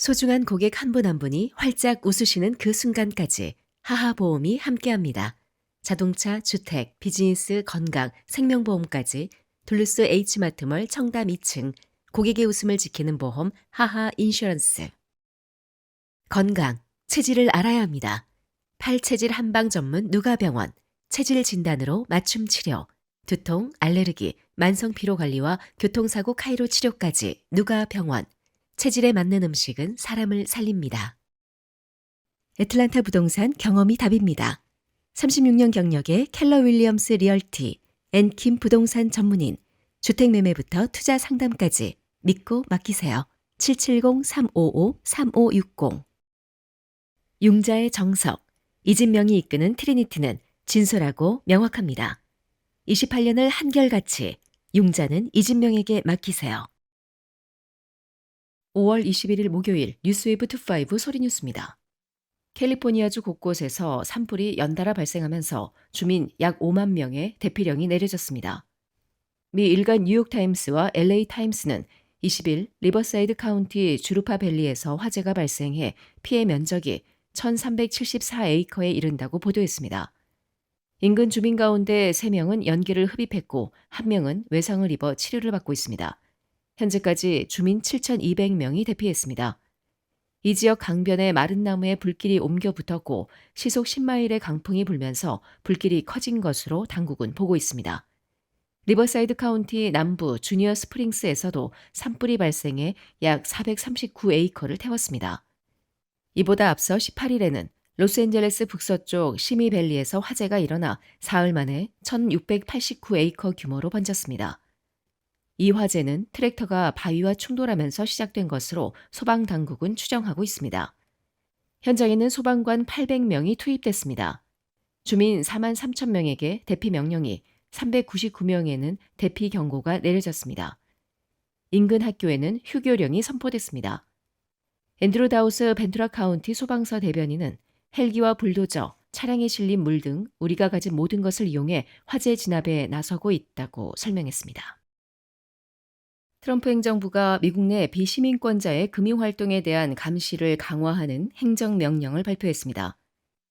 소중한 고객 한 분 한 분이 활짝 웃으시는 그 순간까지 하하보험이 함께합니다. 자동차, 주택, 비즈니스, 건강, 생명보험까지 둘루스 H마트몰 청담 2층 고객의 웃음을 지키는 보험 하하 인슈런스. 건강, 체질을 알아야 합니다. 팔체질 한방 전문 누가병원, 체질 진단으로 맞춤 치료, 두통, 알레르기, 만성 피로 관리와 교통사고 카이로 치료까지 누가병원. 체질에 맞는 음식은 사람을 살립니다. 애틀란타 부동산 경험이 답입니다. 36년 경력의 켈러 윌리엄스 리얼티, 앤킴 부동산 전문인, 주택매매부터 투자 상담까지 믿고 맡기세요. 770-355-3560. 융자의 정석, 이진명이 이끄는 트리니티는 진솔하고 명확합니다. 28년을 한결같이 융자는 이진명에게 맡기세요. 5월 21일 목요일 뉴스웨이브 25 소리뉴스입니다. 캘리포니아주 곳곳에서 산불이 연달아 발생하면서 주민 약 5만 명의 대피령이 내려졌습니다. 미 일간 뉴욕타임스와 LA타임스는 20일 리버사이드 카운티 주루파 밸리에서 화재가 발생해 피해 면적이 1374에이커에 이른다고 보도했습니다. 인근 주민 가운데 3명은 연기를 흡입했고 1명은 외상을 입어 치료를 받고 있습니다. 현재까지 주민 7,200명이 대피했습니다. 이 지역 강변의 마른 나무에 불길이 옮겨 붙었고 시속 10마일의 강풍이 불면서 불길이 커진 것으로 당국은 보고 있습니다. 리버사이드 카운티 남부 주니어 스프링스에서도 산불이 발생해 약 439에이커를 태웠습니다. 이보다 앞서 18일에는 로스앤젤레스 북서쪽 시미밸리에서 화재가 일어나 사흘 만에 1689에이커 규모로 번졌습니다. 이 화재는 트랙터가 바위와 충돌하면서 시작된 것으로 소방당국은 추정하고 있습니다. 현장에는 소방관 800명이 투입됐습니다. 주민 4만 3천 명에게 대피 명령이, 399명에는 대피 경고가 내려졌습니다. 인근 학교에는 휴교령이 선포됐습니다. 앤드루 다우스 벤투라 카운티 소방서 대변인은 헬기와 불도저, 차량에 실린 물 등 우리가 가진 모든 것을 이용해 화재 진압에 나서고 있다고 설명했습니다. 트럼프 행정부가 미국 내 비시민권자의 금융활동에 대한 감시를 강화하는 행정명령을 발표했습니다.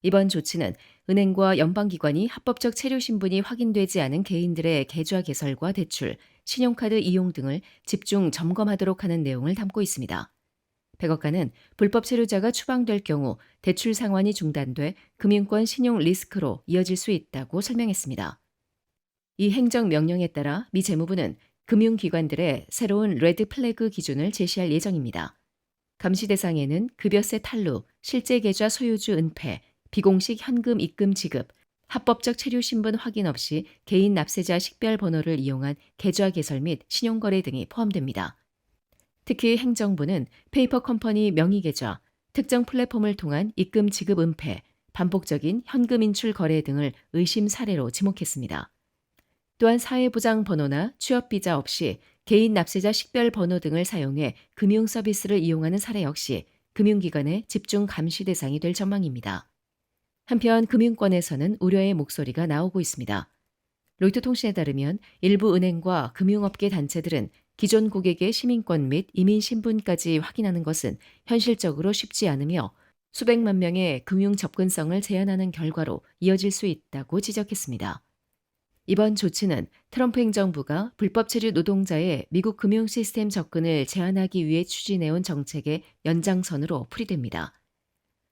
이번 조치는 은행과 연방기관이 합법적 체류 신분이 확인되지 않은 개인들의 계좌 개설과 대출, 신용카드 이용 등을 집중 점검하도록 하는 내용을 담고 있습니다. 백악관은 불법 체류자가 추방될 경우 대출 상환이 중단돼 금융권 신용 리스크로 이어질 수 있다고 설명했습니다. 이 행정명령에 따라 미 재무부는 금융기관들의 새로운 레드 플래그 기준을 제시할 예정입니다. 감시 대상에는 급여세 탈루, 실제 계좌 소유주 은폐, 비공식 현금 입금 지급, 합법적 체류 신분 확인 없이 개인 납세자 식별 번호를 이용한 계좌 개설 및 신용거래 등이 포함됩니다. 특히 행정부는 페이퍼 컴퍼니 명의 계좌, 특정 플랫폼을 통한 입금 지급 은폐, 반복적인 현금 인출 거래 등을 의심 사례로 지목했습니다. 또한 사회보장 번호나 취업비자 없이 개인 납세자 식별 번호 등을 사용해 금융 서비스를 이용하는 사례 역시 금융기관의 집중 감시 대상이 될 전망입니다. 한편 금융권에서는 우려의 목소리가 나오고 있습니다. 로이터 통신에 따르면 일부 은행과 금융업계 단체들은 기존 고객의 시민권 및 이민 신분까지 확인하는 것은 현실적으로 쉽지 않으며 수백만 명의 금융 접근성을 제한하는 결과로 이어질 수 있다고 지적했습니다. 이번 조치는 트럼프 행정부가 불법 체류 노동자의 미국 금융 시스템 접근을 제한하기 위해 추진해온 정책의 연장선으로 풀이됩니다.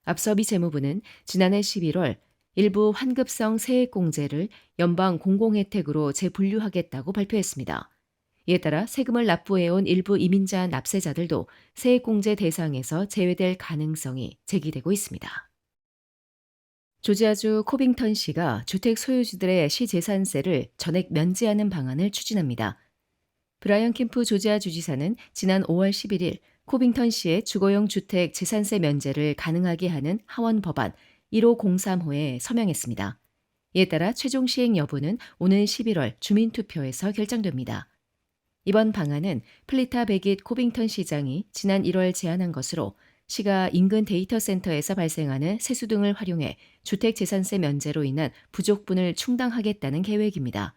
앞서 미 재무부는 지난해 11월 일부 환급성 세액공제를 연방 공공혜택으로 재분류하겠다고 발표했습니다. 이에 따라 세금을 납부해온 일부 이민자 납세자들도 세액공제 대상에서 제외될 가능성이 제기되고 있습니다. 조지아주 코빙턴시가 주택 소유주들의 시재산세를 전액 면제하는 방안을 추진합니다. 브라이언 캠프 조지아 주지사는 지난 5월 11일 코빙턴시의 주거용 주택 재산세 면제를 가능하게 하는 하원 법안 1503호에 서명했습니다. 이에 따라 최종 시행 여부는 오는 11월 주민투표에서 결정됩니다. 이번 방안은 플리타 베깃 코빙턴 시장이 지난 1월 제안한 것으로 시가 인근 데이터 센터에서 발생하는 세수 등을 활용해 주택 재산세 면제로 인한 부족분을 충당하겠다는 계획입니다.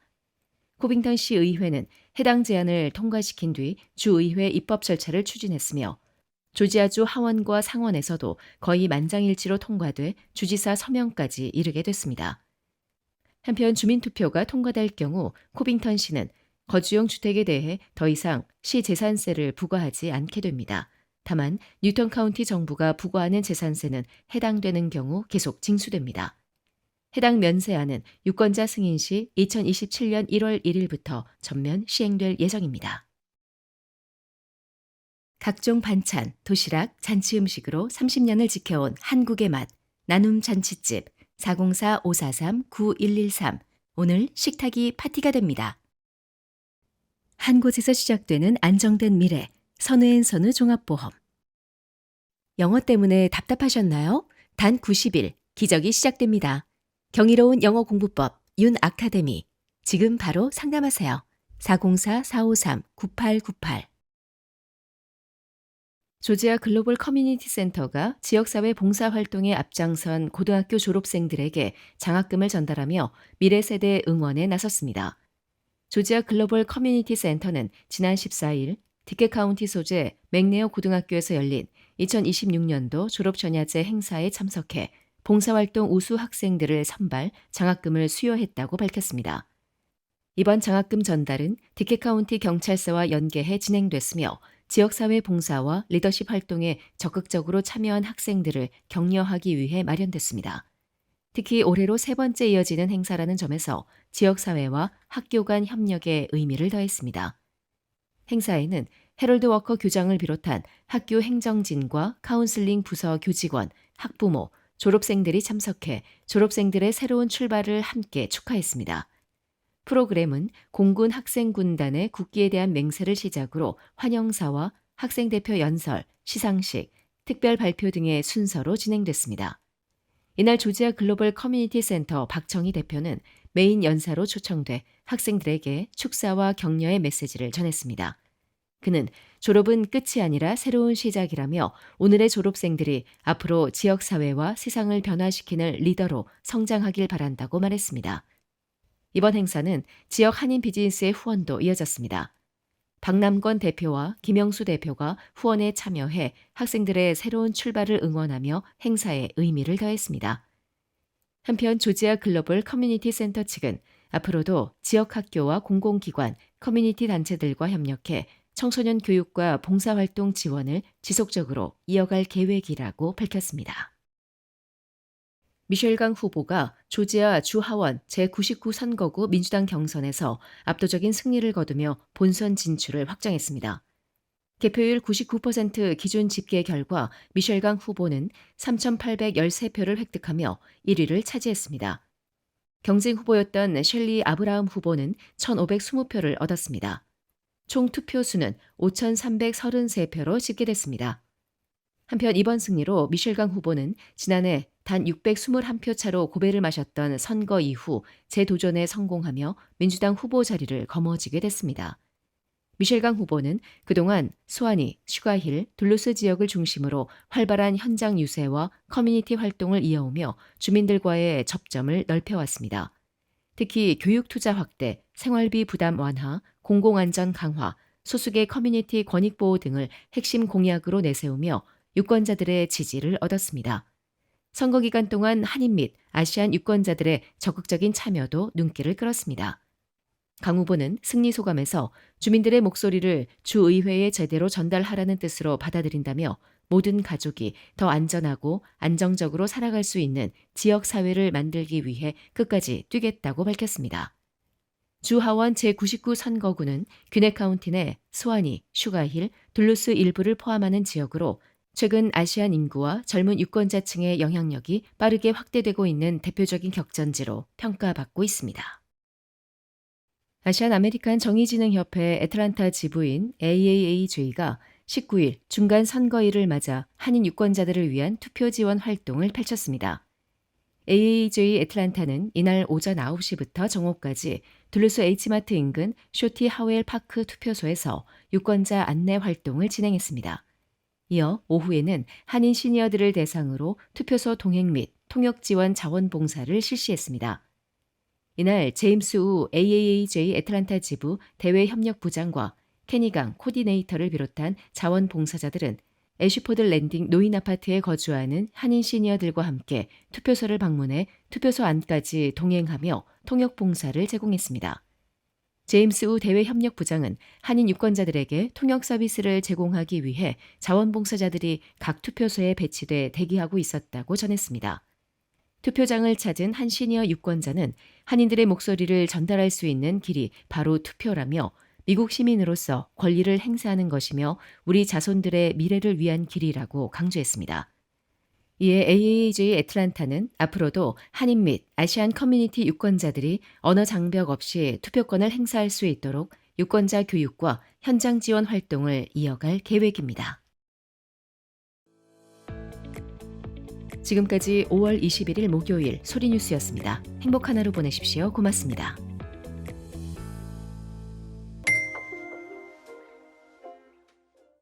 코빙턴 시 의회는 해당 제안을 통과시킨 뒤 주의회 입법 절차를 추진했으며 조지아주 하원과 상원에서도 거의 만장일치로 통과돼 주지사 서명까지 이르게 됐습니다. 한편 주민투표가 통과될 경우 코빙턴시는 거주용 주택에 대해 더 이상 시 재산세를 부과하지 않게 됩니다. 다만 뉴턴 카운티 정부가 부과하는 재산세는 해당되는 경우 계속 징수됩니다. 해당 면세안은 유권자 승인 시 2027년 1월 1일부터 전면 시행될 예정입니다. 각종 반찬, 도시락, 잔치 음식으로 30년을 지켜온 한국의 맛, 나눔 잔치집 404-543-9113 오늘 식탁이 파티가 됩니다. 한 곳에서 시작되는 안정된 미래, 선우앤선우 종합보험. 영어 때문에 답답하셨나요? 단 90일, 기적이 시작됩니다. 경이로운 영어 공부법, 윤 아카데미. 지금 바로 상담하세요. 404-453-9898. 조지아 글로벌 커뮤니티 센터가 지역사회 봉사활동에 앞장선 고등학교 졸업생들에게 장학금을 전달하며 미래 세대 응원에 나섰습니다. 조지아 글로벌 커뮤니티 센터는 지난 14일 디켓 카운티 소재 맥네어 고등학교에서 열린 2026년도 졸업전야제 행사에 참석해 봉사활동 우수 학생들을 선발 장학금을 수여했다고 밝혔습니다. 이번 장학금 전달은 디켓 카운티 경찰서와 연계해 진행됐으며 지역사회 봉사와 리더십 활동에 적극적으로 참여한 학생들을 격려하기 위해 마련됐습니다. 특히 올해로 세 번째 이어지는 행사라는 점에서 지역사회와 학교 간 협력에 의미를 더했습니다. 행사에는 헤럴드 워커 교장을 비롯한 학교 행정진과 카운슬링 부서 교직원, 학부모, 졸업생들이 참석해 졸업생들의 새로운 출발을 함께 축하했습니다. 프로그램은 공군 학생군단의 국기에 대한 맹세를 시작으로 환영사와 학생대표 연설, 시상식, 특별 발표 등의 순서로 진행됐습니다. 이날 조지아 글로벌 커뮤니티 센터 박청희 대표는 메인 연사로 초청돼 학생들에게 축사와 격려의 메시지를 전했습니다. 그는 졸업은 끝이 아니라 새로운 시작이라며 오늘의 졸업생들이 앞으로 지역사회와 세상을 변화시키는 리더로 성장하길 바란다고 말했습니다. 이번 행사는 지역 한인 비즈니스의 후원도 이어졌습니다. 박남권 대표와 김영수 대표가 후원에 참여해 학생들의 새로운 출발을 응원하며 행사에 의미를 더했습니다. 한편 조지아 글로벌 커뮤니티 센터 측은 앞으로도 지역 학교와 공공기관, 커뮤니티 단체들과 협력해 청소년 교육과 봉사활동 지원을 지속적으로 이어갈 계획이라고 밝혔습니다. 미셸 강 후보가 조지아 주하원 제99 선거구 민주당 경선에서 압도적인 승리를 거두며 본선 진출을 확정했습니다. 개표율 99% 기준 집계 결과 미셸 강 후보는 3,813표를 획득하며 1위를 차지했습니다. 경쟁 후보였던 셸리 아브라함 후보는 1,520표를 얻었습니다. 총 투표수는 5,333표로 집계됐습니다. 한편 이번 승리로 미셸 강 후보는 지난해 단 621표 차로 고배를 마셨던 선거 이후 재도전에 성공하며 민주당 후보 자리를 거머쥐게 됐습니다. 미셸 강 후보는 그동안 수완이, 슈가힐, 둘루스 지역을 중심으로 활발한 현장 유세와 커뮤니티 활동을 이어오며 주민들과의 접점을 넓혀왔습니다. 특히 교육 투자 확대, 생활비 부담 완화, 공공안전 강화, 소수계 커뮤니티 권익보호 등을 핵심 공약으로 내세우며 유권자들의 지지를 얻었습니다. 선거 기간 동안 한인 및 아시안 유권자들의 적극적인 참여도 눈길을 끌었습니다. 강 후보는 승리 소감에서 주민들의 목소리를 주의회에 제대로 전달하라는 뜻으로 받아들인다며 모든 가족이 더 안전하고 안정적으로 살아갈 수 있는 지역사회를 만들기 위해 끝까지 뛰겠다고 밝혔습니다. 주 하원 제99 선거구는 귀네 카운티 내 스와니, 슈가힐, 둘루스 일부를 포함하는 지역으로 최근 아시안 인구와 젊은 유권자층의 영향력이 빠르게 확대되고 있는 대표적인 격전지로 평가받고 있습니다. 아시안 아메리칸 정의진흥협회 애틀란타 지부인 AAAJ가 19일 중간 선거일을 맞아 한인 유권자들을 위한 투표 지원 활동을 펼쳤습니다. AAJ 애틀란타는 이날 오전 9시부터 정오까지 둘루스 H마트 인근 쇼티 하웰 파크 투표소에서 유권자 안내 활동을 진행했습니다. 이어 오후에는 한인 시니어들을 대상으로 투표소 동행 및 통역 지원 자원봉사를 실시했습니다. 이날 제임스 우 AAAJ 애틀란타 지부 대외협력부장과 케니강 코디네이터를 비롯한 자원봉사자들은 애쉬포드 랜딩 노인 아파트에 거주하는 한인 시니어들과 함께 투표소를 방문해 투표소 안까지 동행하며 통역 봉사를 제공했습니다. 제임스 우 대외협력부장은 한인 유권자들에게 통역 서비스를 제공하기 위해 자원봉사자들이 각 투표소에 배치돼 대기하고 있었다고 전했습니다. 투표장을 찾은 한 시니어 유권자는 한인들의 목소리를 전달할 수 있는 길이 바로 투표라며 미국 시민으로서 권리를 행사하는 것이며 우리 자손들의 미래를 위한 길이라고 강조했습니다. 이에 AAJ 애틀란타는 앞으로도 한인 및 아시안 커뮤니티 유권자들이 언어 장벽 없이 투표권을 행사할 수 있도록 유권자 교육과 현장 지원 활동을 이어갈 계획입니다. 지금까지 5월 21일 목요일 소리뉴스였습니다. 행복한 하루 보내십시오. 고맙습니다.